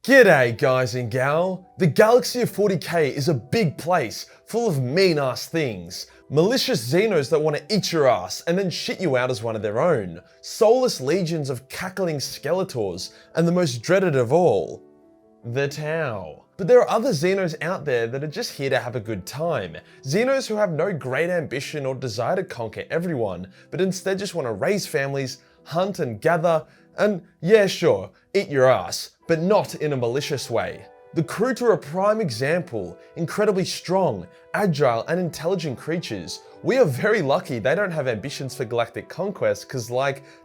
G'day guys and gal. The galaxy of 40k is a big place full of mean-ass things. Malicious Xenos that want to eat your ass and then shit you out as one of their own. Soulless legions of cackling Skeletors, and the most dreaded of all, the Tau. But there are other Xenos out there that are just here to have a good time. Xenos who have no great ambition or desire to conquer everyone, but instead just want to raise families, hunt and gather, and yeah sure, eat your ass, but not in a malicious way. The Kroot are a prime example, incredibly strong, agile and intelligent creatures. We are very lucky they don't have ambitions for galactic conquest cause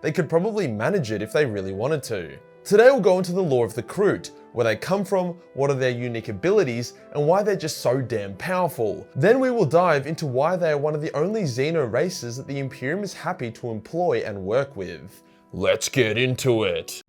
they could probably manage it if they really wanted to. Today we'll go into the lore of the Kroot, where they come from, what are their unique abilities, and why they're just so damn powerful. Then we will dive into why they are one of the only Xeno races that the Imperium is happy to employ and work with. Let's get into it.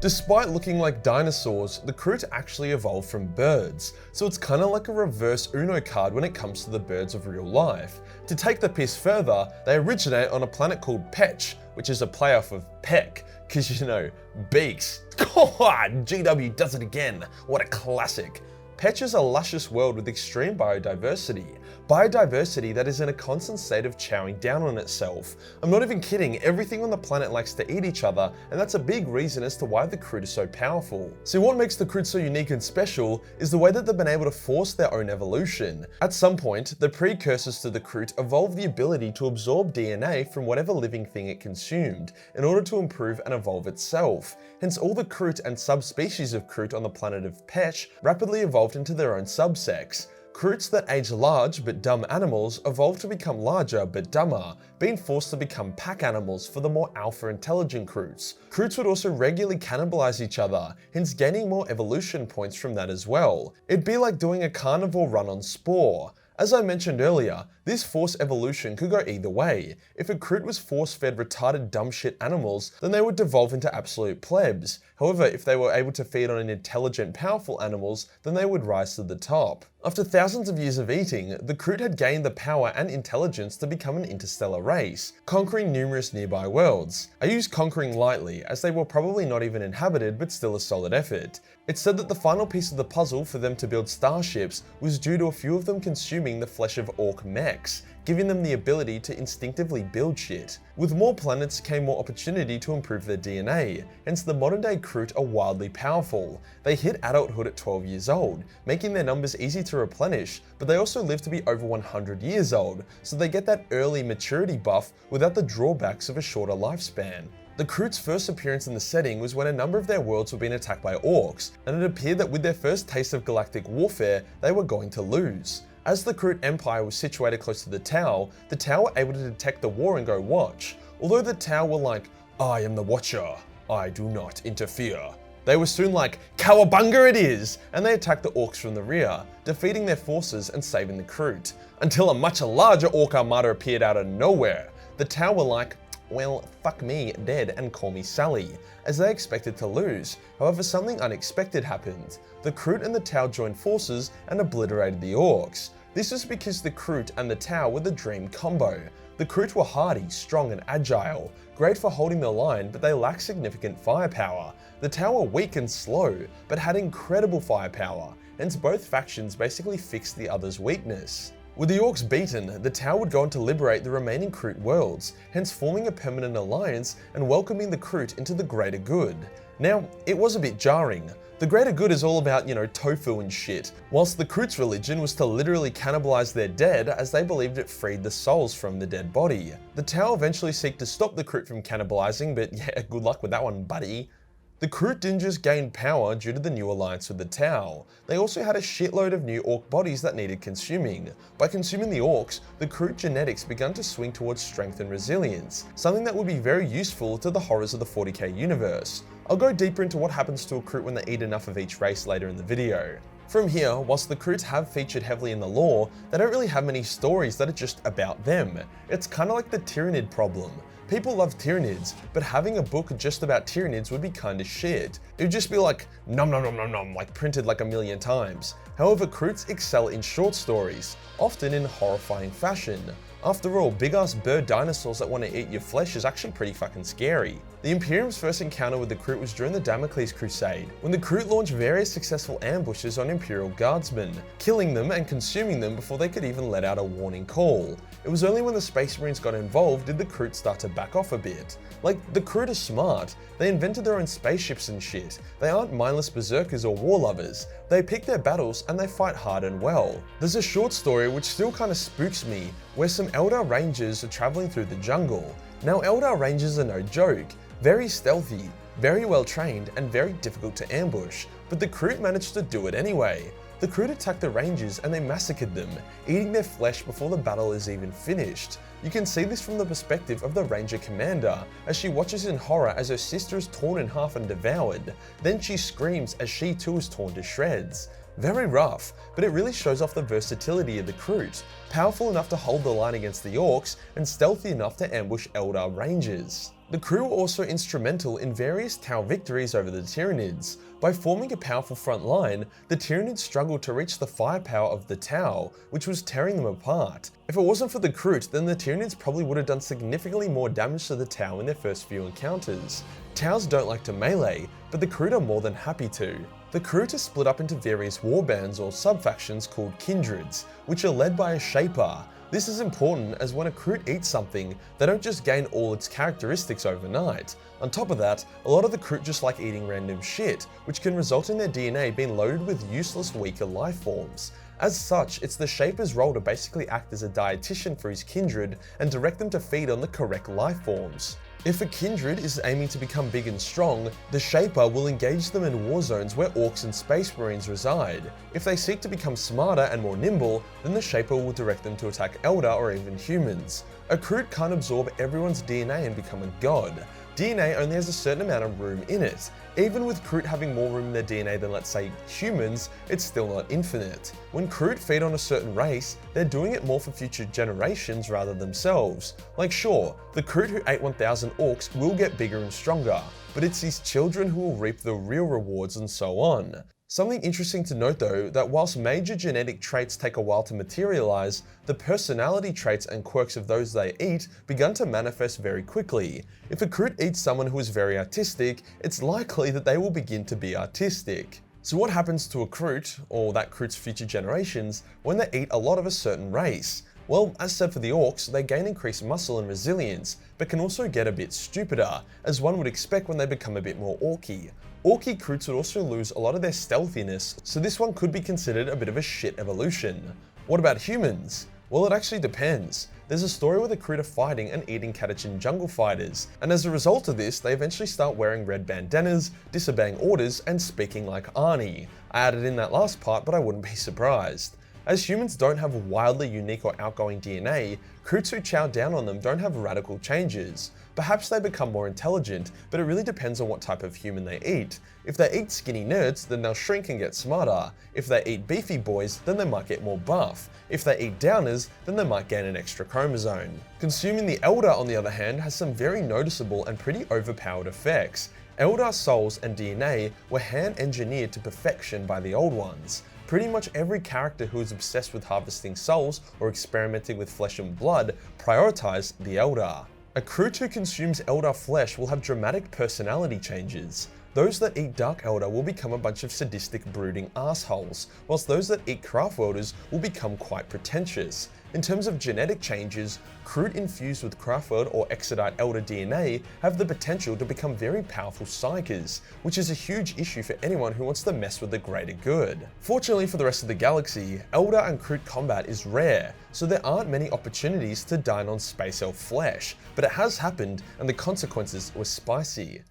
Despite looking like dinosaurs, the Kroot actually evolved from birds, so it's kinda like a reverse Uno card when it comes to the birds of real life. To take the piss further, they originate on a planet called Petch, which is a playoff of Peck, cause you know, beaks. God, GW does it again, what a classic. Petch is a luscious world with extreme biodiversity. Biodiversity that is in a constant state of chowing down on itself. I'm not even kidding, everything on the planet likes to eat each other, and that's a big reason as to why the Kroot is so powerful. So what makes the Kroot so unique and special is the way that they've been able to force their own evolution. At some point, the precursors to the Kroot evolved the ability to absorb DNA from whatever living thing it consumed, in order to improve and evolve itself. Hence all the Kroot and subspecies of Kroot on the planet of Petch rapidly evolved into their own subsex. Kroots that age large but dumb animals evolved to become larger but dumber, being forced to become pack animals for the more alpha intelligent Kroots. Kroots would also regularly cannibalize each other, hence gaining more evolution points from that as well. It'd be like doing a carnivore run on Spore. As I mentioned earlier, this forced evolution could go either way. If a Kroot was force-fed retarded dumb shit animals, then they would devolve into absolute plebs. However, if they were able to feed on intelligent, powerful animals, then they would rise to the top. After thousands of years of eating, the Kroot had gained the power and intelligence to become an interstellar race, conquering numerous nearby worlds. I use conquering lightly, as they were probably not even inhabited, but still a solid effort. It's said that the final piece of the puzzle for them to build starships was due to a few of them consuming the flesh of orc mechs, giving them the ability to instinctively build shit. With more planets came more opportunity to improve their DNA, hence the modern day Kroot are wildly powerful. They hit adulthood at 12 years old, making their numbers easy to replenish, but they also live to be over 100 years old, so they get that early maturity buff without the drawbacks of a shorter lifespan. The Kroot's first appearance in the setting was when a number of their worlds were being attacked by orcs, and it appeared that with their first taste of galactic warfare, they were going to lose. As the Kroot Empire was situated close to the Tau were able to detect the war and go watch. Although the Tau were like, I am the Watcher, I do not interfere. They were soon like, cowabunga it is, and they attacked the orcs from the rear, defeating their forces and saving the Kroot. Until a much larger orc armada appeared out of nowhere. The Tau were like, well, fuck me, dead, and call me Sally, as they expected to lose. However, something unexpected happened. The Kroot and the Tau joined forces and obliterated the orcs. This was because the Kroot and the Tau were the dream combo. The Kroot were hardy, strong and agile, great for holding the line, but they lacked significant firepower. The Tau were weak and slow, but had incredible firepower, hence both factions basically fixed the other's weakness. With the orcs beaten, the Tau would go on to liberate the remaining Kroot worlds, hence forming a permanent alliance and welcoming the Kroot into the greater good. Now, it was a bit jarring. The greater good is all about, tofu and shit, whilst the Kroot's religion was to literally cannibalize their dead as they believed it freed the souls from the dead body. The Tau eventually seek to stop the Kroot from cannibalizing, but yeah, good luck with that one, buddy. The Kroot didn't just gain power due to the new alliance with the Tau. They also had a shitload of new orc bodies that needed consuming. By consuming the orcs, the Kroot genetics began to swing towards strength and resilience, something that would be very useful to the horrors of the 40k universe. I'll go deeper into what happens to a Kroot when they eat enough of each race later in the video. From here, whilst the Kroots have featured heavily in the lore, they don't really have many stories that are just about them. It's kinda like the Tyrannid problem. People love Tyranids, but having a book just about Tyranids would be kinda shit. It would just be like, nom nom nom nom nom, like printed like a million times. However, Kroots excel in short stories, often in horrifying fashion. After all, big ass bird dinosaurs that want to eat your flesh is actually pretty fucking scary. The Imperium's first encounter with the Kroot was during the Damocles Crusade, when the Kroot launched various successful ambushes on Imperial guardsmen, killing them and consuming them before they could even let out a warning call. It was only when the Space Marines got involved did the Kroot start to back off a bit. Like, the Kroot are smart. They invented their own spaceships and shit. They aren't mindless berserkers or war lovers. They pick their battles and they fight hard and well. There's a short story which still kind of spooks me, where some Eldar Rangers are traveling through the jungle. Now, Eldar Rangers are no joke. Very stealthy, very well trained, and very difficult to ambush, but the Kroot managed to do it anyway. The Kroot attacked the Rangers and they massacred them, eating their flesh before the battle is even finished. You can see this from the perspective of the Ranger commander, as she watches in horror as her sister is torn in half and devoured. Then she screams as she too is torn to shreds. Very rough, but it really shows off the versatility of the Kroot, powerful enough to hold the line against the Orcs, and stealthy enough to ambush Eldar Rangers. The crew were also instrumental in various Tau victories over the Tyranids. By forming a powerful front line, the Tyranids struggled to reach the firepower of the Tau, which was tearing them apart. If it wasn't for the Kroot, then the Tyranids probably would have done significantly more damage to the Tau in their first few encounters. Taus don't like to melee, but the Kroot are more than happy to. The Kroot are split up into various warbands or sub-factions called kindreds, which are led by a Shaper. This is important as when a Kroot eats something, they don't just gain all its characteristics overnight. On top of that, a lot of the Kroot just like eating random shit, which can result in their DNA being loaded with useless, weaker life forms. As such, it's the Shaper's role to basically act as a dietitian for his kindred and direct them to feed on the correct life forms. If a kindred is aiming to become big and strong, the Shaper will engage them in war zones where Orcs and Space Marines reside. If they seek to become smarter and more nimble, then the Shaper will direct them to attack Eldar or even humans. A Kroot can't absorb everyone's DNA and become a god. DNA only has a certain amount of room in it. Even with Kroot having more room in their DNA than, let's say, humans, it's still not infinite. When Kroot feed on a certain race, they're doing it more for future generations rather than themselves. Like sure, the Kroot who ate 1000 Orcs will get bigger and stronger, but it's his children who will reap the real rewards and so on. Something interesting to note though, that whilst major genetic traits take a while to materialize, the personality traits and quirks of those they eat begun to manifest very quickly. If a Kroot eats someone who is very artistic, it's likely that they will begin to be artistic. So what happens to a Kroot, or that Kroot's future generations, when they eat a lot of a certain race? Well, as said for the Orcs, they gain increased muscle and resilience, but can also get a bit stupider, as one would expect when they become a bit more orky. Orky Kroots would also lose a lot of their stealthiness, so this one could be considered a bit of a shit evolution. What about humans? Well, it actually depends. There's a story where the Kroot are fighting and eating Catachan jungle fighters, and as a result of this, they eventually start wearing red bandanas, disobeying orders, and speaking like Arnie. I added in that last part, but I wouldn't be surprised. As humans don't have wildly unique or outgoing DNA, Kroots who chow down on them don't have radical changes. Perhaps they become more intelligent, but it really depends on what type of human they eat. If they eat skinny nerds, then they'll shrink and get smarter. If they eat beefy boys, then they might get more buff. If they eat downers, then they might gain an extra chromosome. Consuming the Eldar, on the other hand, has some very noticeable and pretty overpowered effects. Eldar souls and DNA were hand-engineered to perfection by the old ones. Pretty much every character who is obsessed with harvesting souls or experimenting with flesh and blood prioritized the Eldar. A Kroot who consumes Eldar flesh will have dramatic personality changes. Those that eat Dark Eldar will become a bunch of sadistic, brooding assholes, whilst those that eat Craftworlders will become quite pretentious. In terms of genetic changes, Kroot infused with Craftworld or Exodite Eldar DNA have the potential to become very powerful psykers, which is a huge issue for anyone who wants to mess with the greater good. Fortunately for the rest of the galaxy, Eldar and Kroot combat is rare, so there aren't many opportunities to dine on space elf flesh, but it has happened and the consequences were spicy.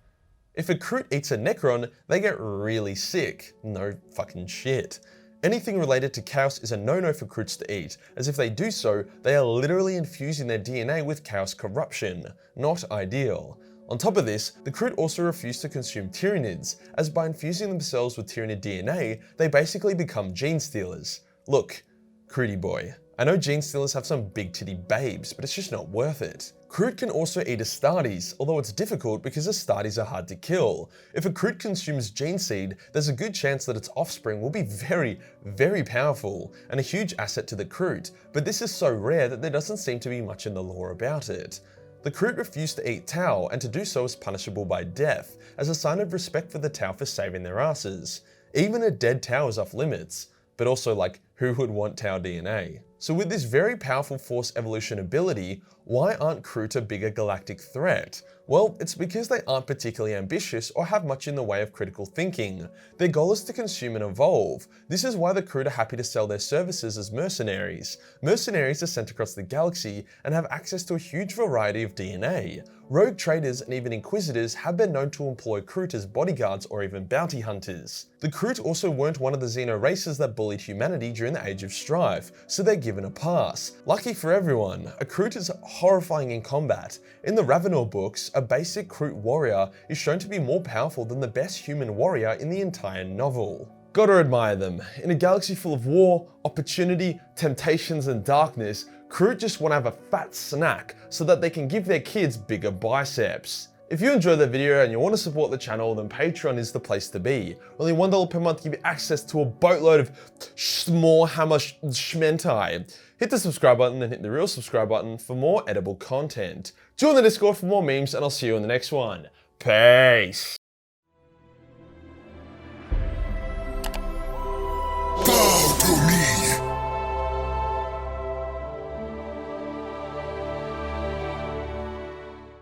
If a Kroot eats a Necron, they get really sick. No fucking shit. Anything related to Chaos is a no-no for Kroots to eat, as if they do so, they are literally infusing their DNA with Chaos corruption. Not ideal. On top of this, the Kroot also refuse to consume Tyranids, as by infusing themselves with Tyranid DNA, they basically become gene stealers. Look, Krooty boy. I know gene stealers have some big titty babes, but it's just not worth it. Kroot can also eat Astartes, although it's difficult because Astartes are hard to kill. If a Kroot consumes gene seed, there's a good chance that its offspring will be very, very powerful, and a huge asset to the Kroot, but this is so rare that there doesn't seem to be much in the lore about it. The Kroot refuse to eat Tau, and to do so is punishable by death, as a sign of respect for the Tau for saving their asses. Even a dead Tau is off limits, but also like, who would want Tau DNA? So with this very powerful Force evolution ability, why aren't Kroot a bigger galactic threat? Well, it's because they aren't particularly ambitious or have much in the way of critical thinking. Their goal is to consume and evolve. This is why the Kroot are happy to sell their services as mercenaries. Mercenaries are sent across the galaxy and have access to a huge variety of DNA. Rogue traders and even inquisitors have been known to employ Kroot as bodyguards or even bounty hunters. The Kroot also weren't one of the Xeno races that bullied humanity during the Age of Strife, so they're given a pass. Lucky for everyone, a Kroot is horrifying in combat. In the Ravenor books, a basic Kroot warrior is shown to be more powerful than the best human warrior in the entire novel. Gotta admire them. In a galaxy full of war, opportunity, temptations, and darkness, Kroot just want to have a fat snack so that they can give their kids bigger biceps. If you enjoyed the video and you want to support the channel, then Patreon is the place to be. Only $1 per month give you access to a boatload of Warhammer shmentai. Hit the subscribe button and hit the real subscribe button for more edible content. Join the Discord for more memes, and I'll see you in the next one. Peace!